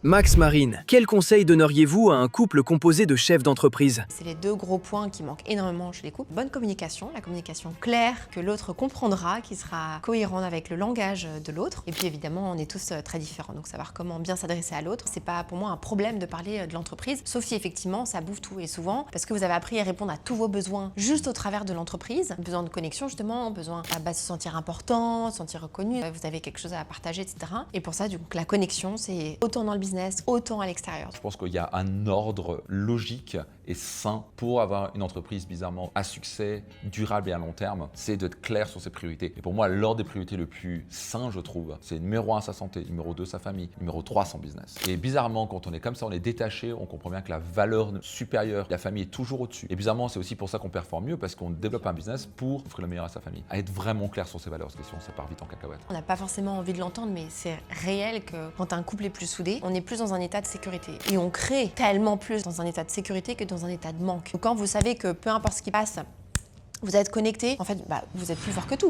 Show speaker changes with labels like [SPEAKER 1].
[SPEAKER 1] Max, Marine, quel conseil donneriez-vous à un couple composé de chefs d'entreprise?
[SPEAKER 2] C'est les deux gros points qui manquent énormément chez les couples. Bonne communication, la communication claire, que l'autre comprendra, qui sera cohérente avec le langage de l'autre. Et puis évidemment, on est tous très différents, donc savoir comment bien s'adresser à l'autre. C'est pas pour moi un problème de parler de l'entreprise, sauf si effectivement ça bouffe tout. Et souvent, parce que vous avez appris à répondre à tous vos besoins juste au travers de l'entreprise, besoin de connexion justement, besoin de se sentir important, se sentir reconnu, vous avez quelque chose à partager, etc. Et pour ça, donc la connexion, c'est autant dans le business, autant à l'extérieur.
[SPEAKER 3] Je pense qu'il y a un ordre logique et sain pour avoir une entreprise bizarrement à succès, durable et à long terme, c'est d'être clair sur ses priorités. Et pour moi, l'ordre des priorités le plus sain, je trouve, c'est numéro 1 sa santé, numéro 2 sa famille, numéro 3 son business. Et bizarrement, quand on est comme ça, on est détaché, on comprend bien que la valeur supérieure, la famille est toujours au-dessus. Et bizarrement, c'est aussi pour ça qu'on performe mieux, parce qu'on développe un business pour offrir le meilleur à sa famille. À être vraiment clair sur ses valeurs, parce que sinon ça part vite en cacahuète.
[SPEAKER 2] On n'a pas forcément envie de l'entendre, mais c'est réel que quand un couple est plus soudé, on est plus dans un état de sécurité. Et on crée tellement plus dans un état de sécurité que dans un état de manque. Donc quand vous savez que peu importe ce qui passe, vous êtes connecté, en fait, vous êtes plus fort que tout.